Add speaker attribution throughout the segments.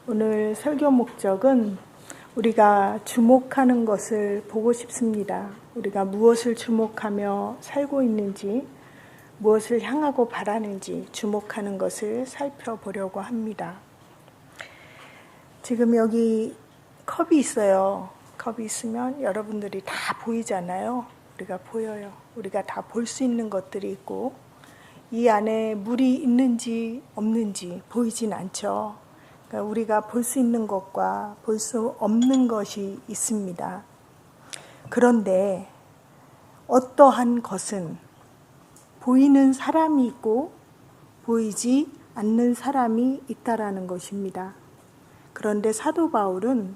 Speaker 1: 오늘 설교 목적은 우리가 주목하는 것을 보고 싶습니다. 우리가 무엇을 주목하며 살고 있는지, 무엇을 향하고 바라는지 주목하는 것을 살펴보려고 합니다. 지금 여기 컵이 있어요. 컵이 있으면 여러분들이 다 보이잖아요. 우리가 보여요. 우리가 다 볼 수 있는 것들이 있고, 이 안에 물이 있는지 없는지 보이진 않죠. 그러니까 우리가 볼 수 있는 것과 볼 수 없는 것이 있습니다. 그런데 어떠한 것은 보이는 사람이 있고 보이지 않는 사람이 있다라는 것입니다. 그런데 사도 바울은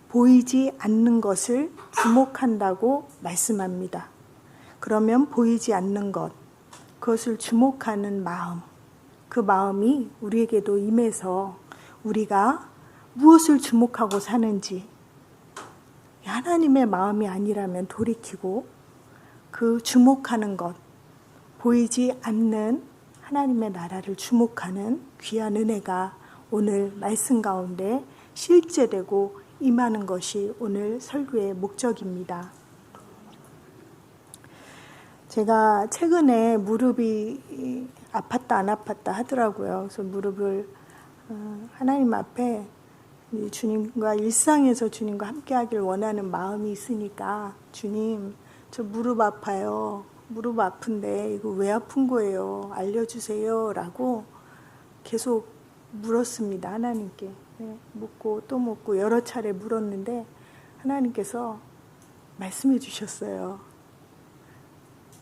Speaker 1: 보이지 않는 것을 주목한다고 말씀합니다. 그러면 보이지 않는 것, 그것을 주목하는 마음, 그 마음이 우리에게도 임해서 우리가 무엇을 주목하고 사는지, 하나님의 마음이 아니라면 돌이키고 그 주목하는 것, 보이지 않는 하나님의 나라를 주목하는 귀한 은혜가 오늘 말씀 가운데 실제되고 임하는 것이 오늘 설교의 목적입니다. 제가 최근에 무릎이 아팠다 안 아팠다 하더라고요. 그래서 무릎을 하나님 앞에 주님과 일상에서 주님과 함께 하길 원하는 마음이 있으니까, 주님, 저 무릎 아파요. 무릎 아픈데 이거 왜 아픈 거예요? 알려주세요. 라고 계속 물었습니다. 하나님께. 묻고 또 묻고 여러 차례 물었는데 하나님께서 말씀해 주셨어요.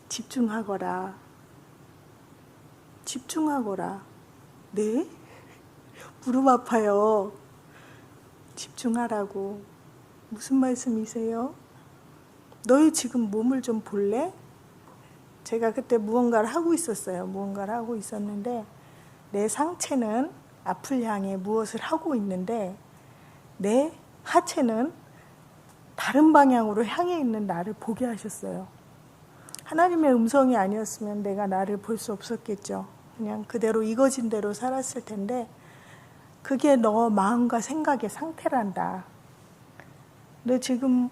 Speaker 1: 집중하거라. 집중하거라. 네? 무릎 아파요. 집중하라고. 무슨 말씀이세요? 너희 지금 몸을 좀 볼래? 제가 그때 무언가를 하고 있었어요. 무언가를 하고 있었는데 내 상체는 앞을 향해 무엇을 하고 있는데 내 하체는 다른 방향으로 향해 있는 나를 보게 하셨어요. 하나님의 음성이 아니었으면 내가 나를 볼 수 없었겠죠. 그냥 그대로 이거진 대로 살았을 텐데, 그게 너 마음과 생각의 상태란다. 너 지금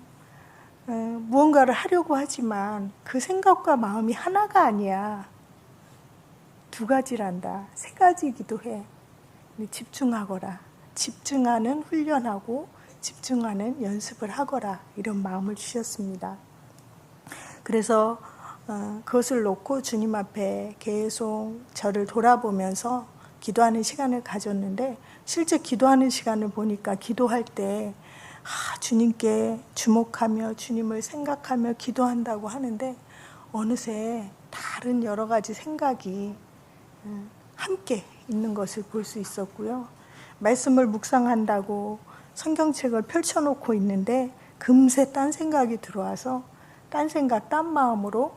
Speaker 1: 무언가를 하려고 하지만 그 생각과 마음이 하나가 아니야. 두 가지란다. 세 가지이기도 해. 집중하거라. 집중하는 훈련하고 집중하는 연습을 하거라. 이런 마음을 주셨습니다. 그래서 그것을 놓고 주님 앞에 계속 저를 돌아보면서 기도하는 시간을 가졌는데, 실제 기도하는 시간을 보니까 기도할 때 주님께 주목하며 주님을 생각하며 기도한다고 하는데 어느새 다른 여러 가지 생각이 함께 있는 것을 볼 수 있었고요. 말씀을 묵상한다고 성경책을 펼쳐놓고 있는데 금세 딴 생각이 들어와서 딴 생각, 딴 마음으로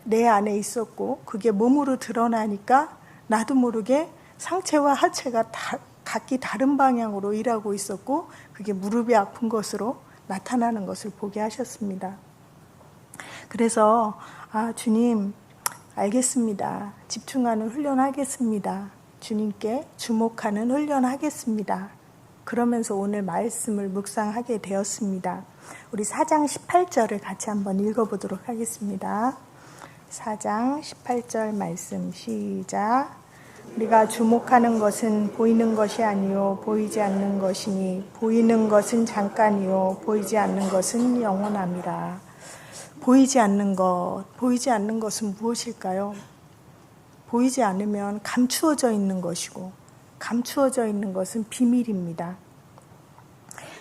Speaker 1: 내 안에 있었고, 그게 몸으로 드러나니까 나도 모르게 상체와 하체가 각기 다른 방향으로 일하고 있었고, 그게 무릎이 아픈 것으로 나타나는 것을 보게 하셨습니다. 그래서 주님, 알겠습니다. 집중하는 훈련하겠습니다. 주님께 주목하는 훈련하겠습니다. 그러면서 오늘 말씀을 묵상하게 되었습니다. 우리 4장 18절을 같이 한번 읽어보도록 하겠습니다. 4장 18절 말씀 시작. 우리가 주목하는 것은 보이는 것이 아니요 보이지 않는 것이니 보이는 것은 잠깐이요 보이지 않는 것은 영원함이라. 보이지 않는 것, 보이지 않는 것은 무엇일까요? 보이지 않으면 감추어져 있는 것이고, 감추어져 있는 것은 비밀입니다.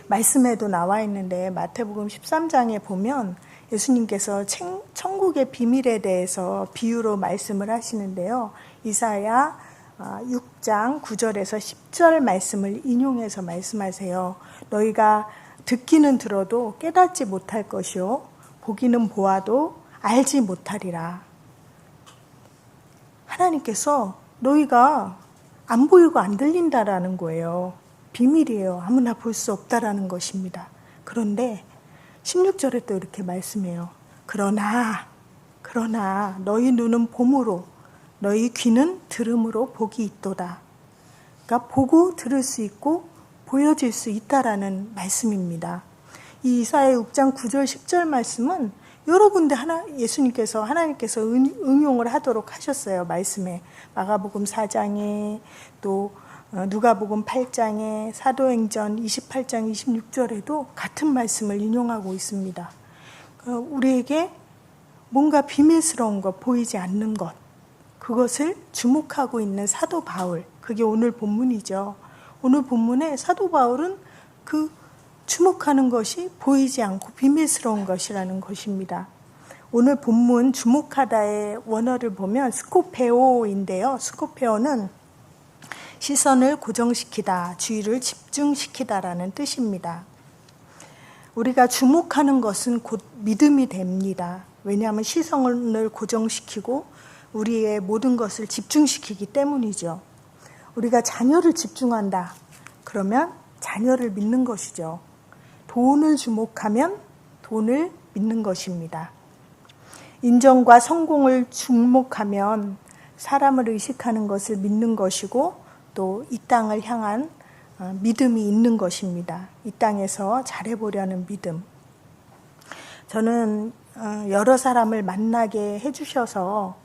Speaker 1: 말씀에도 나와 있는데 마태복음 13장에 보면 예수님께서 천국의 비밀에 대해서 비유로 말씀을 하시는데요. 이사야 6장 9절에서 10절 말씀을 인용해서 말씀하세요. 너희가 듣기는 들어도 깨닫지 못할 것이요 보기는 보아도 알지 못하리라. 하나님께서 너희가 안 보이고 안 들린다라는 거예요. 비밀이에요. 아무나 볼 수 없다라는 것입니다. 그런데 16절에 또 이렇게 말씀해요. 그러나 너희 눈은 봄으로 너희 귀는 들음으로 복이 있도다. 그러니까 보고 들을 수 있고 보여질 수 있다라는 말씀입니다. 이 이사야 6장 9절 10절 말씀은 여러 군데 하나님께서 응용을 하도록 하셨어요. 말씀에 마가복음 4장에 또 누가복음 8장에 사도행전 28장 26절에도 같은 말씀을 인용하고 있습니다. 우리에게 뭔가 비밀스러운 것, 보이지 않는 것, 그것을 주목하고 있는 사도 바울, 그게 오늘 본문이죠. 오늘 본문에 사도 바울은 그 주목하는 것이 보이지 않고 비밀스러운 것이라는 것입니다. 오늘 본문 주목하다의 원어를 보면 스코페오인데요. 스코페오는 시선을 고정시키다, 주의를 집중시키다라는 뜻입니다. 우리가 주목하는 것은 곧 믿음이 됩니다. 왜냐하면 시선을 고정시키고 우리의 모든 것을 집중시키기 때문이죠. 우리가 자녀를 집중한다. 그러면 자녀를 믿는 것이죠. 돈을 주목하면 돈을 믿는 것입니다. 인정과 성공을 주목하면 사람을 의식하는 것을 믿는 것이고 또 이 땅을 향한 믿음이 있는 것입니다. 이 땅에서 잘해보려는 믿음. 저는 여러 사람을 만나게 해주셔서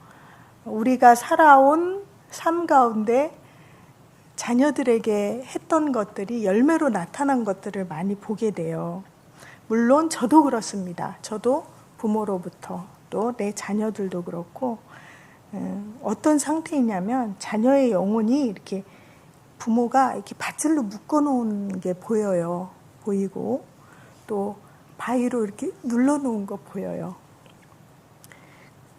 Speaker 1: 우리가 살아온 삶 가운데 자녀들에게 했던 것들이 열매로 나타난 것들을 많이 보게 돼요. 물론 저도 그렇습니다. 저도 부모로부터 또 내 자녀들도 그렇고 어떤 상태이냐면 자녀의 영혼이 이렇게 부모가 이렇게 밧줄로 묶어놓은 게 보이고 또 바위로 이렇게 눌러놓은 거 보여요.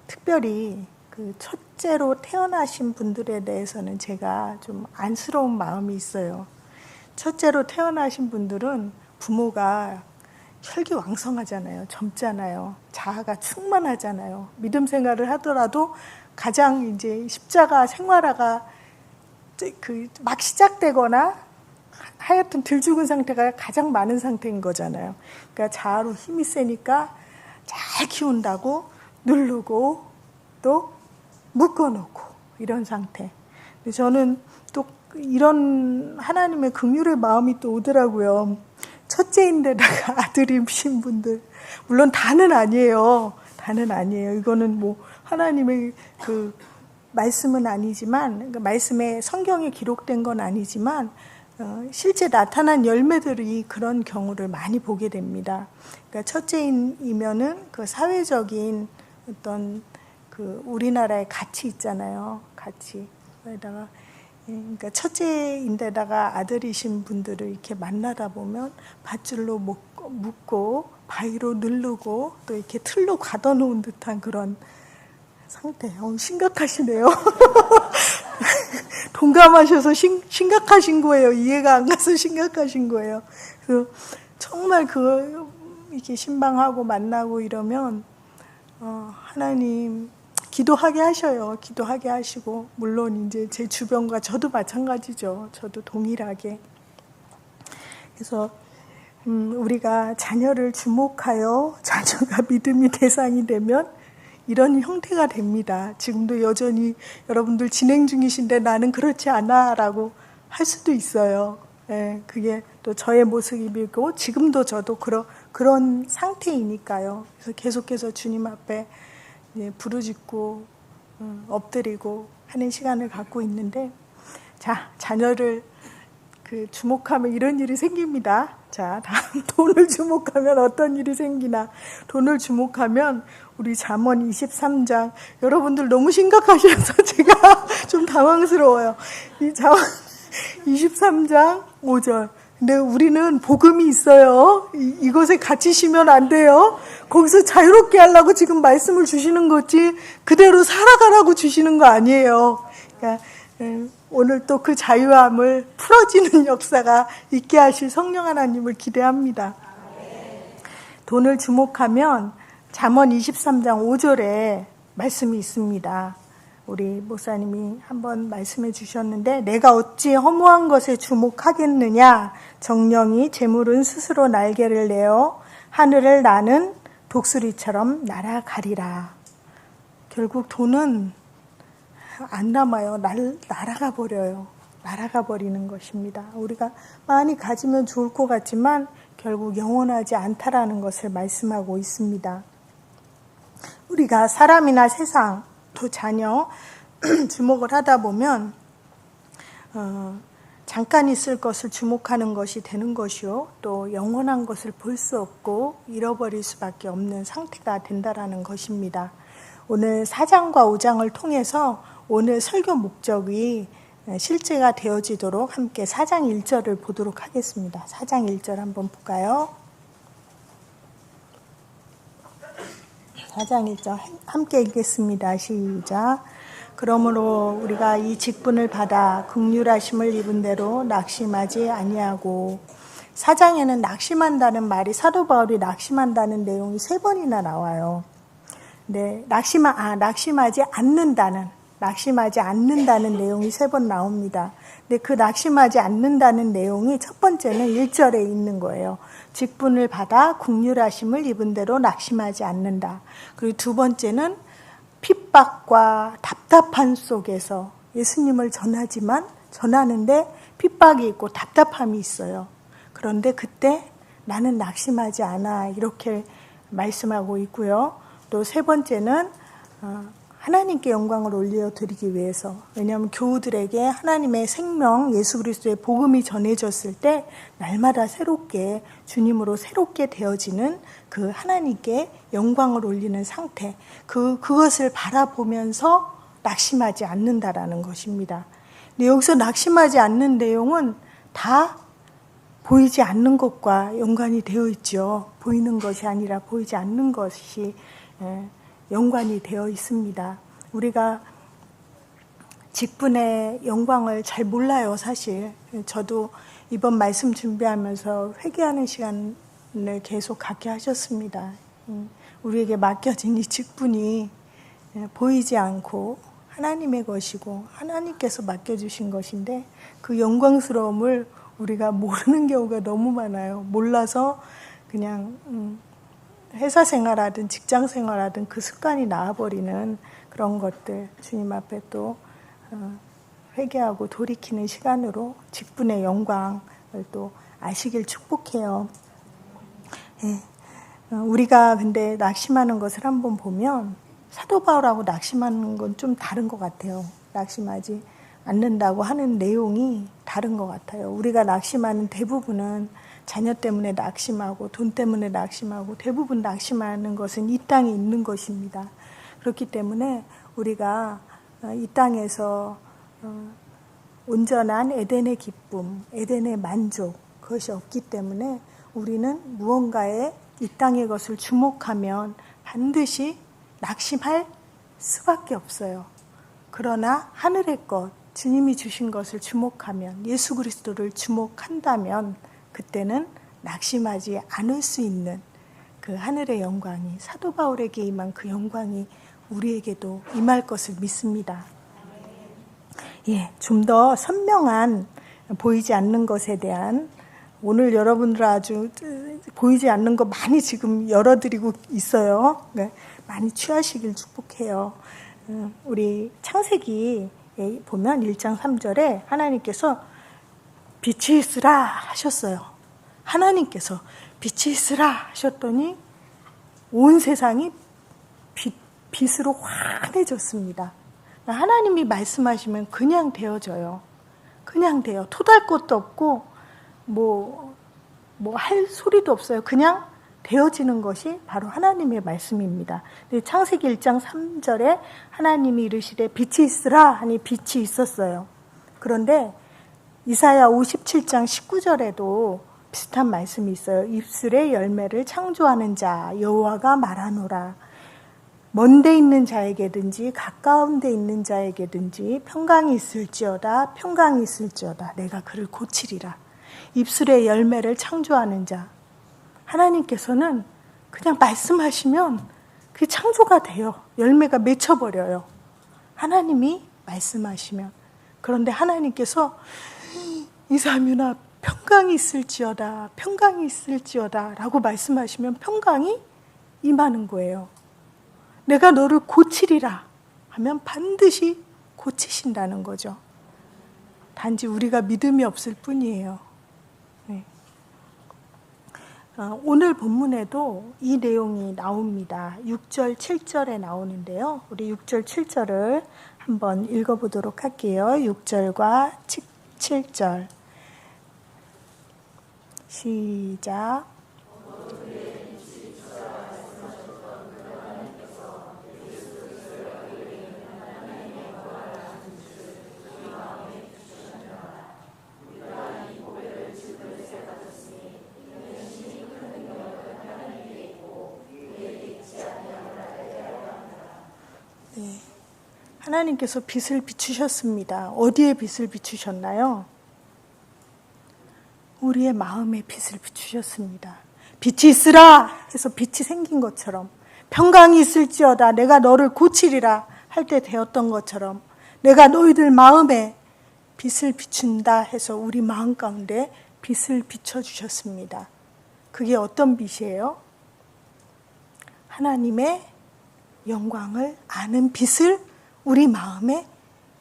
Speaker 1: 특별히 그 첫째로 태어나신 분들에 대해서는 제가 좀 안쓰러운 마음이 있어요. 첫째로 태어나신 분들은 부모가 혈기왕성하잖아요. 젊잖아요. 자아가 충만하잖아요. 믿음 생활을 하더라도 가장 이제 십자가 생활화가 막 시작되거나 하여튼 들 죽은 상태가 가장 많은 상태인 거잖아요. 그러니까 자아로 힘이 세니까 잘 키운다고 누르고 또 묶어놓고 이런 상태. 근데 저는 또 이런 하나님의 긍휼의 마음이 또 오더라고요. 첫째인데다가 아들이신 분들, 물론 다는 아니에요. 이거는 뭐 하나님의 그 말씀은 아니지만, 그 말씀에 성경에 기록된 건 아니지만 실제 나타난 열매들이 그런 경우를 많이 보게 됩니다. 그러니까 첫째이면은 그 사회적인 어떤 그 우리나라의 가치 있잖아요. 가치에다가 그러니까 첫째인데다가 아들이신 분들을 이렇게 만나다 보면 밧줄로 묶고 바위로 누르고 또 이렇게 틀로 가둬놓은 듯한 그런 상태. 심각하시네요. 동감하셔서 심각하신 거예요. 이해가 안 가서 심각하신 거예요. 그래서 정말 이렇게 신방하고 만나고 이러면 하나님 기도하게 하셔요. 기도하게 하시고 물론 이제 제 주변과 저도 마찬가지죠. 저도 동일하게. 그래서 우리가 자녀를 주목하여 자녀가 믿음의 대상이 되면 이런 형태가 됩니다. 지금도 여전히 여러분들 진행 중이신데 나는 그렇지 않아 라고 할 수도 있어요. 예, 그게 또 저의 모습이고 지금도 저도 그런 상태이니까요. 그래서 계속해서 주님 앞에 부르짖고 엎드리고 하는 시간을 갖고 있는데, 자, 자녀를 주목하면 이런 일이 생깁니다. 자, 다음 돈을 주목하면 어떤 일이 생기나. 돈을 주목하면 우리 잠언 23장, 여러분들 너무 심각하셔서 제가 좀 당황스러워요. 이 잠언 23장 5절. 근데 우리는 복음이 있어요. 이것에 갇히시면 안 돼요. 거기서 자유롭게 하려고 지금 말씀을 주시는 거지 그대로 살아가라고 주시는 거 아니에요. 그러니까 오늘 또 그 자유함을 풀어지는 역사가 있게 하실 성령 하나님을 기대합니다. 돈을 주목하면 잠언 23장 5절에 말씀이 있습니다. 우리 목사님이 한번 말씀해 주셨는데, 내가 어찌 허무한 것에 주목하겠느냐. 정령이 재물은 스스로 날개를 내어 하늘을 나는 독수리처럼 날아가리라. 결국 돈은 안 남아요. 날아가 버려요. 날아가 버리는 것입니다. 우리가 많이 가지면 좋을 것 같지만 결국 영원하지 않다라는 것을 말씀하고 있습니다. 우리가 사람이나 세상, 또 자녀 주목을 하다 보면 잠깐 있을 것을 주목하는 것이 되는 것이요, 또 영원한 것을 볼 수 없고 잃어버릴 수밖에 없는 상태가 된다라는 것입니다. 오늘 4장과 5장을 통해서 오늘 설교 목적이 실제가 되어지도록 함께 4장 1절을 보도록 하겠습니다. 4장 1절 한번 볼까요? 4장 1절 함께 읽겠습니다. 시작. 그러므로 우리가 이 직분을 받아 긍휼하심을 입은 대로 낙심하지 아니하고, 4장에는 낙심한다는 말이, 사도 바울이 낙심한다는 내용이 3번이나 나와요. 네, 낙심하지 않는다는 내용이 3번 나옵니다. 근데 그 낙심하지 않는다는 내용이 첫 번째는 1절에 있는 거예요. 직분을 받아 긍휼하심을 입은 대로 낙심하지 않는다. 그리고 두 번째는 핍박과 답답한 속에서 예수님을 전하는데 핍박이 있고 답답함이 있어요. 그런데 그때 나는 낙심하지 않아, 이렇게 말씀하고 있고요. 또 세 번째는 하나님께 영광을 올려드리기 위해서, 왜냐하면 교우들에게 하나님의 생명 예수 그리스도의 복음이 전해졌을 때 날마다 새롭게 주님으로 새롭게 되어지는 그 하나님께 영광을 올리는 상태, 그것을 바라보면서 낙심하지 않는다라는 것입니다. 근데 여기서 낙심하지 않는 내용은 다 보이지 않는 것과 연관이 되어 있죠. 보이는 것이 아니라 보이지 않는 것이 연관이 되어 있습니다. 우리가 직분의 영광을 잘 몰라요, 사실. 저도 이번 말씀 준비하면서 회개하는 시간을 계속 갖게 하셨습니다. 우리에게 맡겨진 이 직분이 보이지 않고 하나님의 것이고 하나님께서 맡겨주신 것인데 그 영광스러움을 우리가 모르는 경우가 너무 많아요. 몰라서 그냥 회사 생활하든 직장 생활하든 그 습관이 나와버리는 그런 것들, 주님 앞에 또 회개하고 돌이키는 시간으로 직분의 영광을 또 아시길 축복해요. 예. 우리가 근데 낙심하는 것을 한번 보면 사도 바울하고 낙심하는 건 좀 다른 것 같아요. 낙심하지 않는다고 하는 내용이 다른 것 같아요. 우리가 낙심하는 대부분은 자녀 때문에 낙심하고 돈 때문에 낙심하고, 대부분 낙심하는 것은 이 땅에 있는 것입니다. 그렇기 때문에 우리가 이 땅에서 온전한 에덴의 기쁨, 에덴의 만족, 그것이 없기 때문에 우리는 무언가에 이 땅의 것을 주목하면 반드시 낙심할 수밖에 없어요. 그러나 하늘의 것, 주님이 주신 것을 주목하면, 예수 그리스도를 주목한다면 그때는 낙심하지 않을 수 있는 그 하늘의 영광이, 사도 바울에게 임한 그 영광이 우리에게도 임할 것을 믿습니다. 예, 좀 더 선명한 보이지 않는 것에 대한, 오늘 여러분들 아주 보이지 않는 거 많이 지금 열어드리고 있어요. 네, 많이 취하시길 축복해요. 우리 창세기 보면 1장 3절에 하나님께서 빛이 있으라 하셨어요. 하나님께서 빛이 있으라 하셨더니 온 세상이 빛으로 환해졌습니다. 하나님이 말씀하시면 그냥 되어져요. 그냥 돼요. 토달 것도 없고 뭐 할 소리도 없어요. 그냥 되어지는 것이 바로 하나님의 말씀입니다. 창세기 1장 3절에 하나님이 이르시되 빛이 있으라 하니 빛이 있었어요. 그런데 이사야 57장 19절에도 비슷한 말씀이 있어요. 입술의 열매를 창조하는 자 여호와가 말하노라. 먼데 있는 자에게든지 가까운 데 있는 자에게든지 평강이 있을지어다, 평강이 있을지어다. 내가 그를 고치리라. 입술의 열매를 창조하는 자. 하나님께서는 그냥 말씀하시면 그게 창조가 돼요. 열매가 맺혀버려요. 하나님이 말씀하시면. 그런데 하나님께서 이사뮤나 평강이 있을지어다, 평강이 있을지어다 라고 말씀하시면 평강이 임하는 거예요. 내가 너를 고치리라 하면 반드시 고치신다는 거죠. 단지 우리가 믿음이 없을 뿐이에요. 네. 오늘 본문에도 이 내용이 나옵니다. 6절, 7절에 나오는데요. 우리 6절, 7절을 한번 읽어보도록 할게요. 6절과 7절. 시작. 네. 하나님께서 빛을 비추셨습니다. 어디에 빛을 비추셨나요? 우리의 마음에 빛을 비추셨습니다. 빛이 있으라 해서 빛이 생긴 것처럼, 평강이 있을지어다 내가 너를 고치리라 할 때 되었던 것처럼, 내가 너희들 마음에 빛을 비춘다 해서 우리 마음 가운데 빛을 비춰주셨습니다. 그게 어떤 빛이에요? 하나님의 영광을 아는 빛을 우리 마음에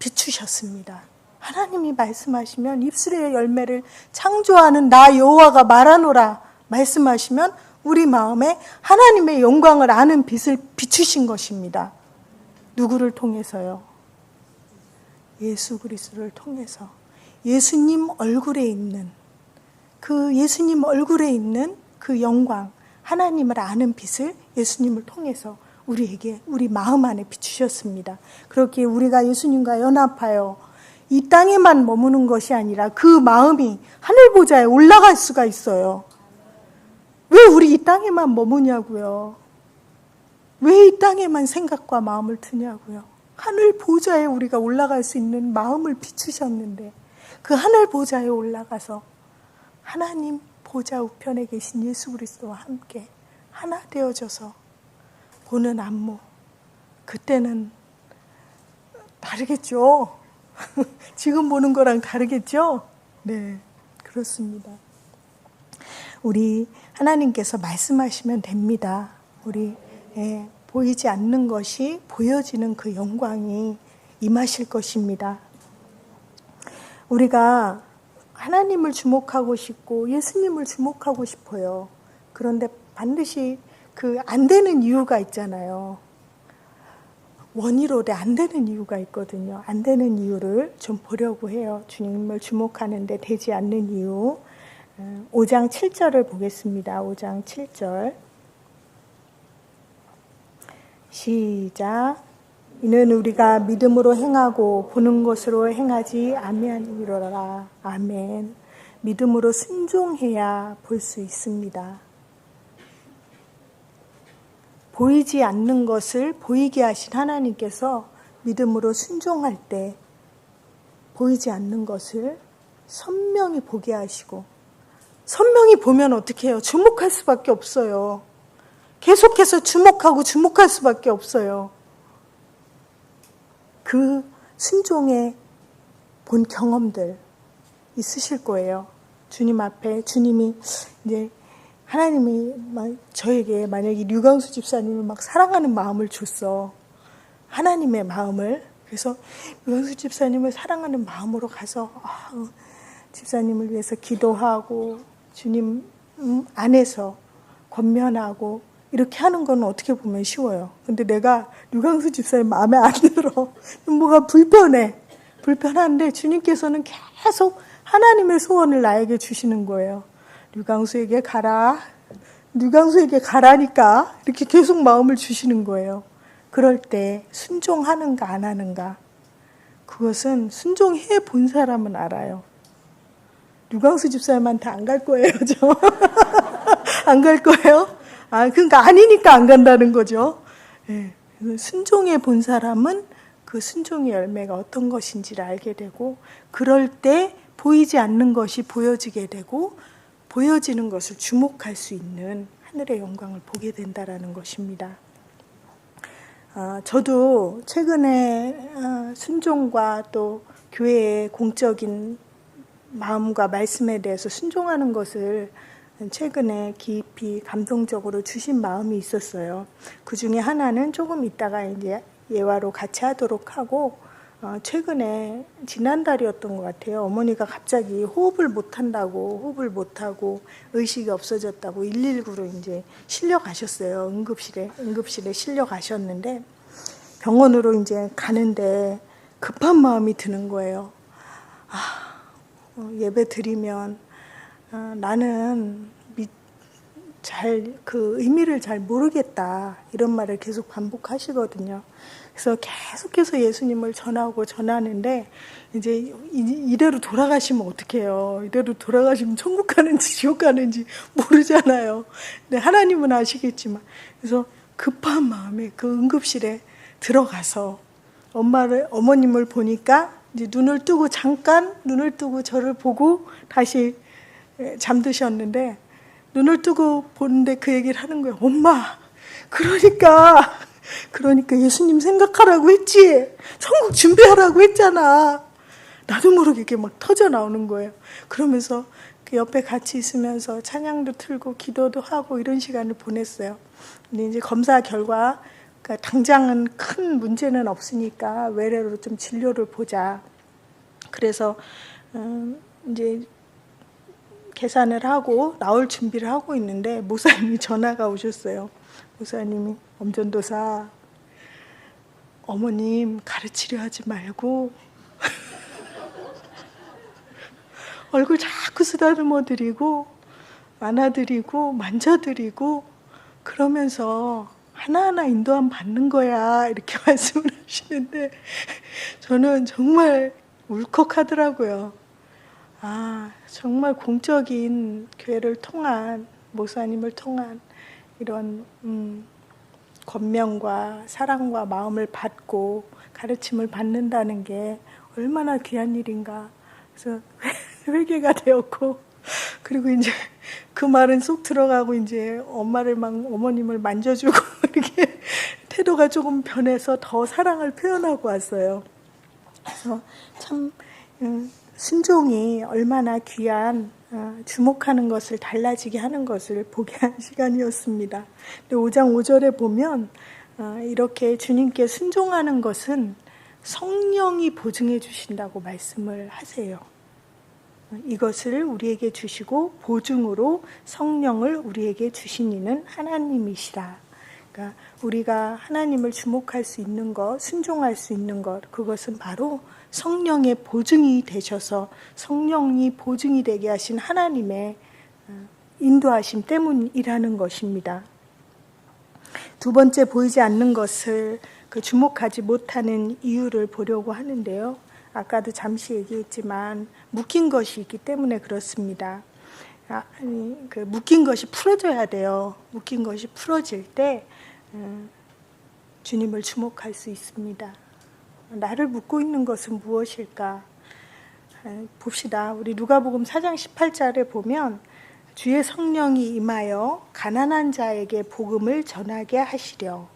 Speaker 1: 비추셨습니다. 하나님이 말씀하시면 입술의 열매를 창조하는 나 여호와가 말하노라 말씀하시면 우리 마음에 하나님의 영광을 아는 빛을 비추신 것입니다. 누구를 통해서요? 예수 그리스도를 통해서. 예수님 얼굴에 있는 그 영광, 하나님을 아는 빛을 예수님을 통해서 우리에게, 우리 마음 안에 비추셨습니다. 그렇게 우리가 예수님과 연합하여 이 땅에만 머무는 것이 아니라 그 마음이 하늘 보좌에 올라갈 수가 있어요. 왜 우리 이 땅에만 머무냐고요? 왜 이 땅에만 생각과 마음을 두냐고요? 하늘 보좌에 우리가 올라갈 수 있는 마음을 비추셨는데, 그 하늘 보좌에 올라가서 하나님 보좌 우편에 계신 예수 그리스도와 함께 하나 되어져서 보는 안목, 그때는 다르겠죠. 지금 보는 거랑 다르겠죠? 네, 그렇습니다. 우리 하나님께서 말씀하시면 됩니다. 우리 보이지 않는 것이 보여지는 그 영광이 임하실 것입니다. 우리가 하나님을 주목하고 싶고 예수님을 주목하고 싶어요. 그런데 반드시 안 되는 이유가 있잖아요. 원이로되 안 되는 이유가 있거든요. 안 되는 이유를 좀 보려고 해요. 주님을 주목하는데 되지 않는 이유. 5장 7절을 보겠습니다. 5장 7절. 시작. 이는 우리가 믿음으로 행하고 보는 것으로 행하지 아니하니로라. 아멘. 믿음으로 순종해야 볼 수 있습니다. 보이지 않는 것을 보이게 하신 하나님께서 믿음으로 순종할 때 보이지 않는 것을 선명히 보게 하시고, 선명히 보면 어떻게 해요? 주목할 수밖에 없어요. 계속해서 주목할 수밖에 없어요. 그 순종에 본 경험들 있으실 거예요. 주님 앞에 주님이 이제 하나님이 저에게 만약에 류광수 집사님을 막 사랑하는 마음을 줬어. 하나님의 마음을. 그래서 류광수 집사님을 사랑하는 마음으로 가서 집사님을 위해서 기도하고 주님 안에서 권면하고 이렇게 하는 건 어떻게 보면 쉬워요. 근데 내가 류광수 집사님 마음에 안 들어. 뭐가 불편한데 주님께서는 계속 하나님의 소원을 나에게 주시는 거예요. 류광수에게 가라니까 이렇게 계속 마음을 주시는 거예요. 그럴 때 순종하는가 안 하는가, 그것은 순종해 본 사람은 알아요. 류광수 집사님한테 안 갈 거예요, 저. 안 갈 거예요? 그러니까 아니니까 안 간다는 거죠. 네. 순종해 본 사람은 그 순종의 열매가 어떤 것인지를 알게 되고, 그럴 때 보이지 않는 것이 보여지게 되고, 보여지는 것을 주목할 수 있는 하늘의 영광을 보게 된다라는 것입니다. 저도 최근에 순종과 또 교회의 공적인 마음과 말씀에 대해서 순종하는 것을 최근에 깊이 감동적으로 주신 마음이 있었어요. 그 중에 하나는 조금 있다가 이제 예화로 같이 하도록 하고, 최근에 지난달이었던 것 같아요. 어머니가 갑자기 호흡을 못하고 의식이 없어졌다고 119로 이제 실려가셨어요. 응급실에 실려가셨는데 병원으로 이제 가는데 급한 마음이 드는 거예요. 예배 드리면 나는 그 의미를 잘 모르겠다 이런 말을 계속 반복하시거든요. 그래서 계속해서 예수님을 전하는데 이제 이대로 돌아가시면 어떡해요. 이대로 돌아가시면 천국 가는지 지옥 가는지 모르잖아요. 근데 하나님은 아시겠지만 그래서 급한 마음에 그 응급실에 들어가서 어머님을 보니까 이제 잠깐 눈을 뜨고 저를 보고 다시 잠드셨는데 눈을 뜨고 보는데 그 얘기를 하는 거예요. 엄마, 그러니까 예수님 생각하라고 했지. 천국 준비하라고 했잖아. 나도 모르게 이게 막 터져 나오는 거예요. 그러면서 그 옆에 같이 있으면서 찬양도 틀고 기도도 하고 이런 시간을 보냈어요. 근데 이제 검사 결과 그러니까 당장은 큰 문제는 없으니까 외래로 좀 진료를 보자. 그래서 이제 계산을 하고 나올 준비를 하고 있는데 목사님이 전화가 오셨어요. 목사님이 엄전도사 어머님 가르치려 하지 말고 얼굴 자꾸 쓰다듬어 드리고 안아드리고 만져드리고 그러면서 하나하나 인도함 받는 거야 이렇게 말씀을 하시는데 저는 정말 울컥하더라고요. 정말 공적인 교회를 통한 목사님을 통한 이런 권면과 사랑과 마음을 받고 가르침을 받는다는 게 얼마나 귀한 일인가. 그래서 회개가 되었고 그리고 이제 그 말은 쏙 들어가고 이제 어머님을 만져주고 이렇게 태도가 조금 변해서 더 사랑을 표현하고 왔어요. 그래서 참 순종이 얼마나 귀한 주목하는 것을 달라지게 하는 것을 보게 한 시간이었습니다. 5장 5절에 보면 이렇게 주님께 순종하는 것은 성령이 보증해 주신다고 말씀을 하세요. 이것을 우리에게 주시고 보증으로 성령을 우리에게 주신 이는 하나님이시라. 그러니까 우리가 하나님을 주목할 수 있는 것, 순종할 수 있는 것, 그것은 바로 성령의 보증이 되셔서 성령이 보증이 되게 하신 하나님의 인도하심 때문이라는 것입니다. 두 번째, 보이지 않는 것을 주목하지 못하는 이유를 보려고 하는데요. 아까도 잠시 얘기했지만 묶인 것이 있기 때문에 그렇습니다. 묶인 것이 풀어져야 돼요. 묶인 것이 풀어질 때 주님을 주목할 수 있습니다. 나를 묶고 있는 것은 무엇일까? 봅시다. 우리 누가복음 4장 18절에 보면 주의 성령이 임하여 가난한 자에게 복음을 전하게 하시려.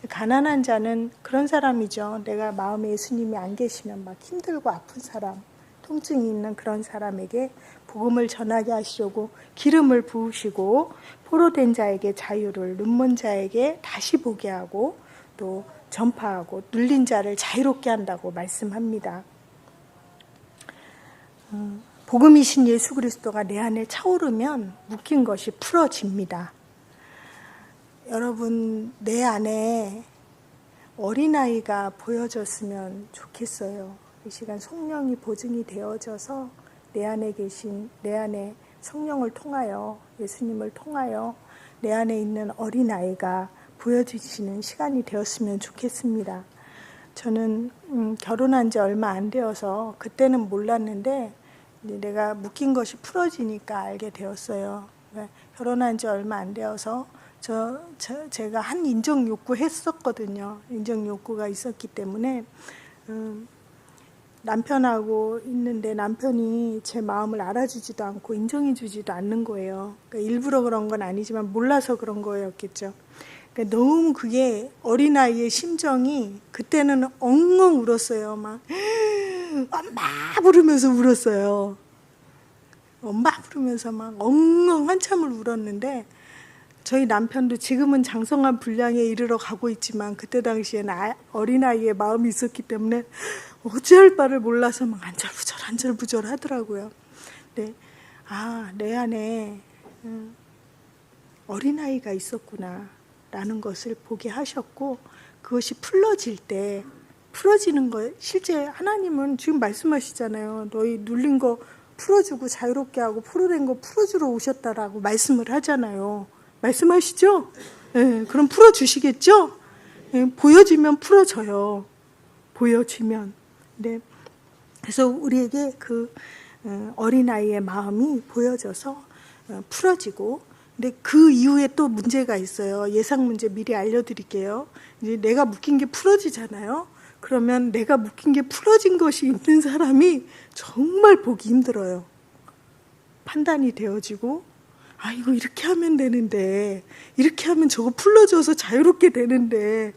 Speaker 1: 가난한 자는 그런 사람이죠. 내가 마음에 예수님이 안 계시면 막 힘들고 아픈 사람, 통증이 있는 그런 사람에게 복음을 전하게 하시려고 기름을 부으시고 포로된 자에게 자유를, 눈먼 자에게 다시 보게 하고 또 전파하고 눌린 자를 자유롭게 한다고 말씀합니다. 복음이신 예수 그리스도가 내 안에 차오르면 묶인 것이 풀어집니다. 여러분, 내 안에 어린아이가 보여졌으면 좋겠어요. 이 시간 성령이 보증이 되어져서 내 안에 성령을 통하여 예수님을 통하여 내 안에 있는 어린아이가 보여주시는 시간이 되었으면 좋겠습니다. 저는 결혼한 지 얼마 안 되어서 그때는 몰랐는데 이제 내가 묶인 것이 풀어지니까 알게 되었어요. 결혼한 지 얼마 안 되어서 제가 한 인정 욕구 했었거든요. 인정 욕구가 있었기 때문에 남편하고 있는데 남편이 제 마음을 알아주지도 않고 인정해주지도 않는 거예요. 그러니까 일부러 그런 건 아니지만 몰라서 그런 거였겠죠. 그러니까 너무 그게 어린아이의 심정이 그때는 엉엉 울었어요. 막 엄마 부르면서 울었어요. 엄마 부르면서 막 엉엉 한참을 울었는데 저희 남편도 지금은 장성한 분량에 이르러 가고 있지만 그때 당시에는 어린아이의 마음이 있었기 때문에 어찌할 바를 몰라서 막 안절부절 하더라고요. 네, 내 안에 어린아이가 있었구나 라는 것을 보게 하셨고, 그것이 풀어지는 거, 실제 하나님은 지금 말씀하시잖아요. 너희 눌린 거 풀어주고 자유롭게 하고 풀어낸 거 풀어주러 오셨다라고 말씀을 하잖아요. 말씀하시죠? 네, 그럼 풀어주시겠죠? 네, 보여지면 풀어져요. 보여지면. 네, 그래서 우리에게 그 어린아이의 마음이 보여져서 풀어지고, 근데 그 이후에 또 문제가 있어요. 예상 문제 미리 알려드릴게요. 이제 내가 묶인 게 풀어지잖아요. 그러면 내가 묶인 게 풀어진 것이 있는 사람이 정말 보기 힘들어요. 판단이 되어지고, 이거 이렇게 하면 되는데, 이렇게 하면 저거 풀어져서 자유롭게 되는데,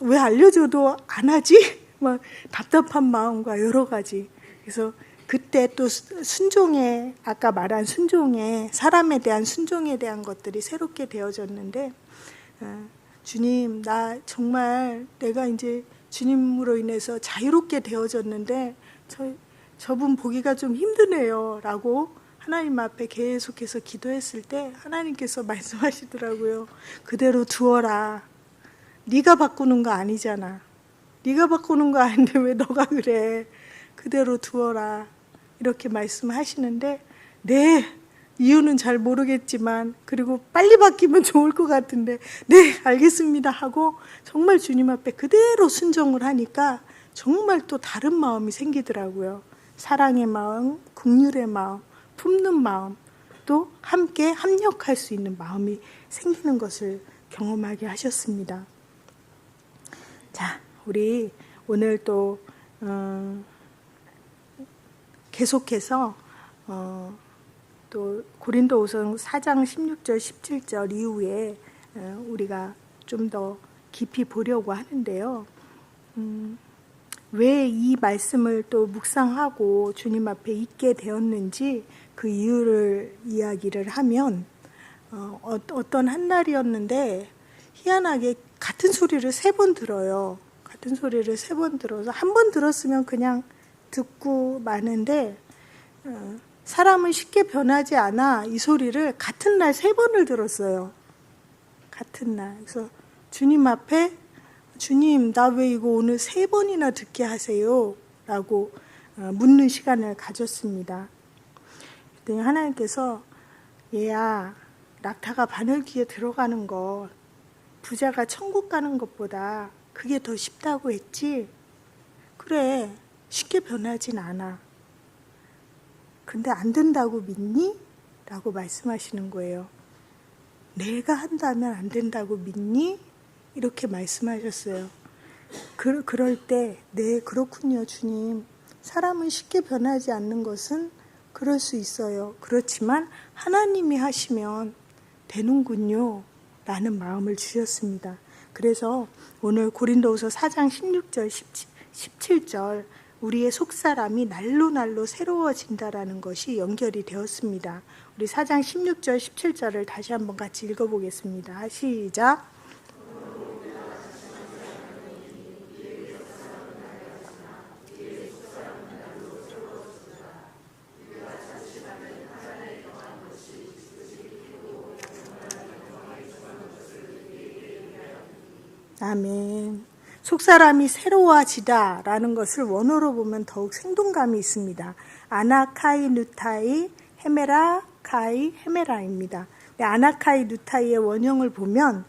Speaker 1: 왜 알려줘도 안 하지? 막 답답한 마음과 여러 가지. 그래서 그때 또 순종에, 아까 말한 순종에, 사람에 대한 순종에 대한 것들이 새롭게 되어졌는데, 주님, 나 정말 내가 이제 주님으로 인해서 자유롭게 되어졌는데 저분 보기가 좀 힘드네요 라고 하나님 앞에 계속해서 기도했을 때 하나님께서 말씀하시더라고요. 그대로 두어라. 네가 바꾸는 거 아니잖아. 네가 바꾸는 거 아닌데 왜 너가 그래. 그대로 두어라. 이렇게 말씀하시는데, 네, 이유는 잘 모르겠지만, 그리고 빨리 바뀌면 좋을 것 같은데, 네, 알겠습니다 하고 정말 주님 앞에 그대로 순종을 하니까 정말 또 다른 마음이 생기더라고요. 사랑의 마음, 긍휼의 마음, 품는 마음, 또 함께 합력할 수 있는 마음이 생기는 것을 경험하게 하셨습니다. 자, 우리 오늘 또 계속해서 또 고린도후서 4장 16절 17절 이후에 우리가 좀 더 깊이 보려고 하는데요. 왜 이 말씀을 또 묵상하고 주님 앞에 있게 되었는지 그 이유를 이야기를 하면, 어떤 한 날이었는데 희한하게 같은 소리를 3번 들어요. 같은 소리를 3번 들어서, 한 번 들었으면 그냥 듣고 마는데, 사람은 쉽게 변하지 않아 이 소리를 같은 날 3번을 들었어요. 같은 날. 그래서 주님 앞에, 주님, 나 왜 이거 오늘 3번이나 듣게 하세요? 라고 묻는 시간을 가졌습니다. 그랬더니 하나님께서, 얘야, 낙타가 바늘귀에 들어가는 것, 부자가 천국 가는 것보다 그게 더 쉽다고 했지? 그래, 쉽게 변하진 않아. 근데 안 된다고 믿니? 라고 말씀하시는 거예요. 내가 한다면 안 된다고 믿니? 이렇게 말씀하셨어요. 그럴 때, 네, 그렇군요, 주님. 사람은 쉽게 변하지 않는 것은 그럴 수 있어요. 그렇지만 하나님이 하시면 되는군요. 라는 마음을 주셨습니다. 그래서 오늘 고린도후서 4장 16절, 17절 우리의 속사람이 날로 새로워진다라는 것이 연결이 되었습니다. 우리 4장 16절, 17절을 다시 한번 같이 읽어보겠습니다. 시작. 아멘. 속사람이 새로워지다라는 것을 원어로 보면 더욱 생동감이 있습니다. 아나카이 누타이 헤메라 카이 헤메라입니다. 아나카이 누타이의 원형을 보면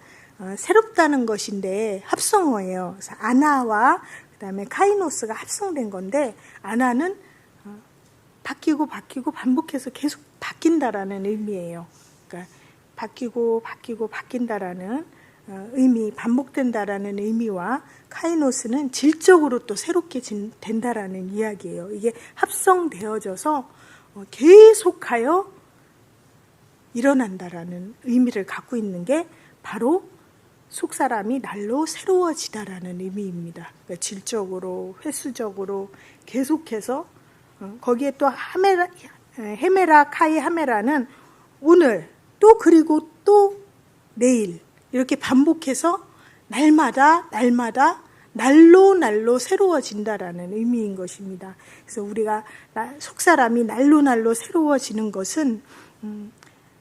Speaker 1: 새롭다는 것인데 합성어예요. 그래서 아나와 그다음에 카이노스가 합성된 건데, 아나는 바뀌고 반복해서 계속 바뀐다라는 의미예요. 그러니까 바뀌고 바뀐다라는 의미, 반복된다라는 의미와, 카이노스는 질적으로 또 새롭게 된다라는 이야기예요. 이게 합성되어져서 계속하여 일어난다라는 의미를 갖고 있는 게 바로 속사람이 날로 새로워지다라는 의미입니다. 그러니까 질적으로, 횟수적으로 계속해서, 거기에 또 헤메라 카이 하메라는 오늘 또 그리고 또 내일 이렇게 반복해서 날마다 날로 날로 새로워진다라는 의미인 것입니다. 그래서 우리가 속사람이 날로 날로 새로워지는 것은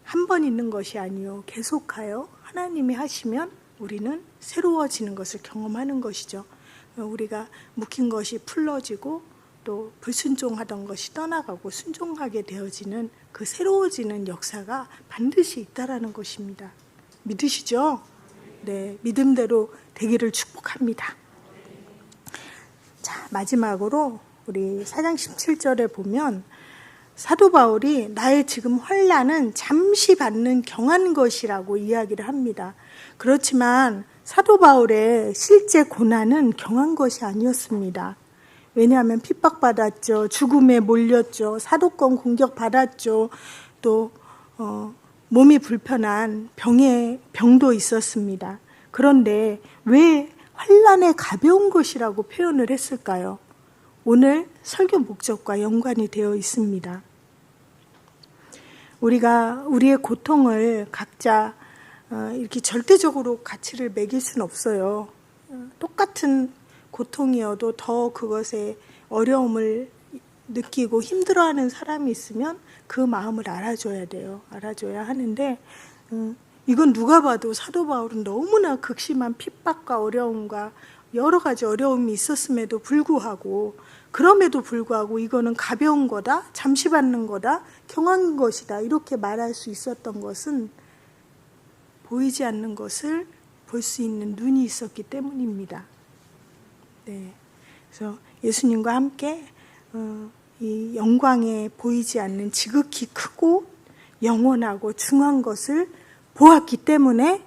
Speaker 1: 한 번 있는 것이 아니요 계속하여 하나님이 하시면 우리는 새로워지는 것을 경험하는 것이죠. 우리가 묵힌 것이 풀러지고 또 불순종하던 것이 떠나가고 순종하게 되어지는 그 새로워지는 역사가 반드시 있다라는 것입니다. 믿으시죠? 네, 믿음대로 되기를 축복합니다. 자, 마지막으로 우리 4장 17절에 보면 사도 바울이 나의 지금 환난은 잠시 받는 경한 것이라고 이야기를 합니다. 그렇지만 사도 바울의 실제 고난은 경한 것이 아니었습니다. 왜냐하면 핍박받았죠. 죽음에 몰렸죠. 사도권 공격받았죠. 또 몸이 불편한 병도 있었습니다. 그런데 왜 환난의 가벼운 것이라고 표현을 했을까요? 오늘 설교 목적과 연관이 되어 있습니다. 우리가 우리의 고통을 각자 이렇게 절대적으로 가치를 매길 수는 없어요. 똑같은 고통이어도 더 그것에 어려움을 느끼고 힘들어하는 사람이 있으면 그 마음을 알아줘야 돼요. 알아줘야 하는데 이건 누가 봐도 사도 바울은 너무나 극심한 핍박과 어려움과 여러 가지 어려움이 있었음에도 불구하고 그럼에도 불구하고 이거는 가벼운 거다, 잠시 받는 거다, 경한 것이다 이렇게 말할 수 있었던 것은 보이지 않는 것을 볼 수 있는 눈이 있었기 때문입니다. 네, 그래서 예수님과 함께 이 영광에 보이지 않는 지극히 크고 영원하고 중한 것을 보았기 때문에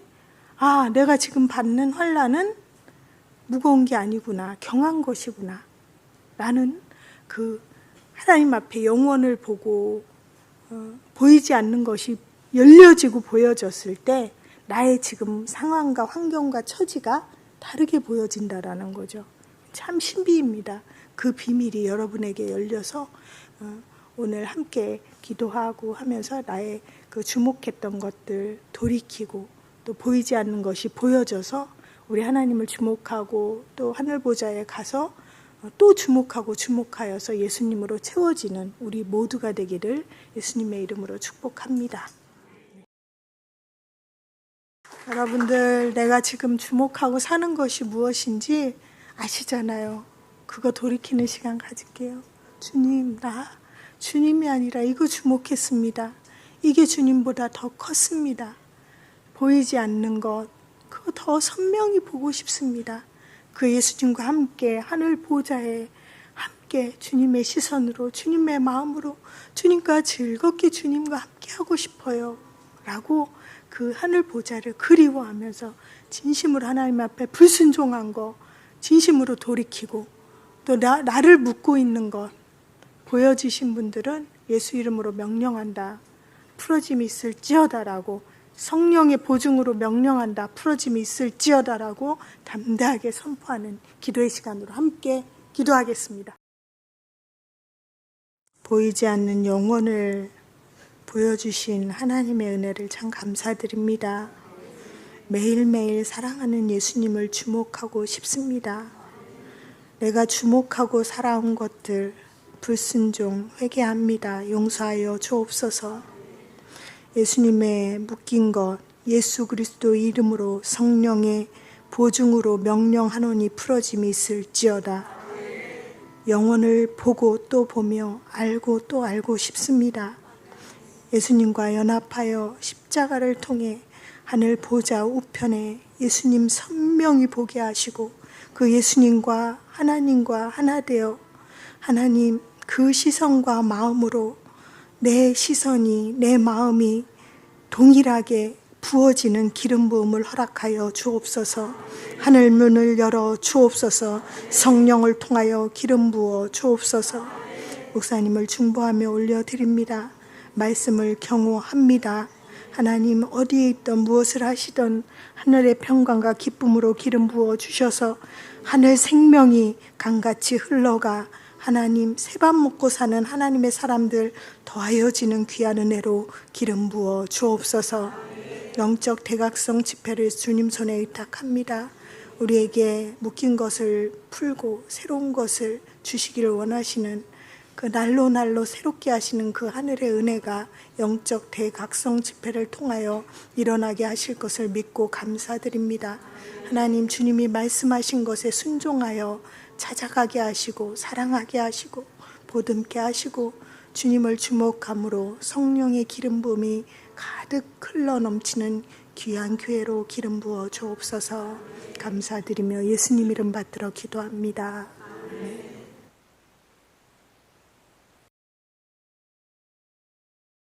Speaker 1: 내가 지금 받는 환난은 무거운 게 아니구나, 경한 것이구나 라는 그 하나님 앞에 영원을 보고 보이지 않는 것이 열려지고 보여졌을 때 나의 지금 상황과 환경과 처지가 다르게 보여진다라는 거죠. 참 신비입니다. 그 비밀이 여러분에게 열려서 오늘 함께 기도하고 하면서 나의 그 주목했던 것들 돌이키고 또 보이지 않는 것이 보여져서 우리 하나님을 주목하고 또 하늘 보좌에 가서 또 주목하여서 예수님으로 채워지는 우리 모두가 되기를 예수님의 이름으로 축복합니다. 여러분들, 내가 지금 주목하고 사는 것이 무엇인지 아시잖아요. 그거 돌이키는 시간 가질게요. 주님, 나 주님이 아니라 이거 주목했습니다. 이게 주님보다 더 컸습니다. 보이지 않는 것, 그거 더 선명히 보고 싶습니다. 그 예수님과 함께 하늘 보좌에 함께 주님의 시선으로, 주님의 마음으로 주님과 즐겁게 주님과 함께 하고 싶어요 라고 그 하늘 보좌를 그리워하면서 진심으로 하나님 앞에 불순종한 거 진심으로 돌이키고 또 나를 묻고 있는 것 보여주신 분들은 예수 이름으로 명령한다, 풀어짐이 있을지어다라고, 성령의 보증으로 명령한다, 풀어짐이 있을지어다라고 담대하게 선포하는 기도의 시간으로 함께 기도하겠습니다. 보이지 않는 영혼을 보여주신 하나님의 은혜를 참 감사드립니다. 매일매일 사랑하는 예수님을 주목하고 싶습니다. 내가 주목하고 살아온 것들 불순종 회개합니다. 용서하여 주옵소서. 예수님의 묶인 것 예수 그리스도 이름으로 성령의 보증으로 명령하노니 풀어짐이 있을지어다. 영혼을 보고 또 보며 알고 또 알고 싶습니다. 예수님과 연합하여 십자가를 통해 하늘 보좌 우편에 예수님 선명히 보게 하시고 그 예수님과 하나님과 하나 되어 하나님 그 시선과 마음으로 내 시선이 내 마음이 동일하게 부어지는 기름 부음을 허락하여 주옵소서. 하늘 문을 열어 주옵소서. 성령을 통하여 기름 부어 주옵소서. 목사님을 중보하며 올려드립니다. 말씀을 경호합니다. 하나님 어디에 있던 무엇을 하시던 하늘의 평강과 기쁨으로 기름 부어 주셔서 하늘 생명이 강같이 흘러가 하나님 새밥 먹고 사는 하나님의 사람들 더하여지는 귀한 은혜로 기름 부어 주옵소서. 영적 대각성 집회를 주님 손에 의탁합니다. 우리에게 묶인 것을 풀고 새로운 것을 주시기를 원하시는 그 날로 새롭게 하시는 그 하늘의 은혜가 영적 대각성 집회를 통하여 일어나게 하실 것을 믿고 감사드립니다. 하나님, 주님이 말씀하신 것에 순종하여 찾아가게 하시고 사랑하게 하시고 보듬게 하시고 주님을 주목함으로 성령의 기름 부음이 가득 흘러 넘치는 귀한 교회로 기름 부어 주옵소서. 감사드리며 예수님 이름 받들어 기도합니다. 아멘.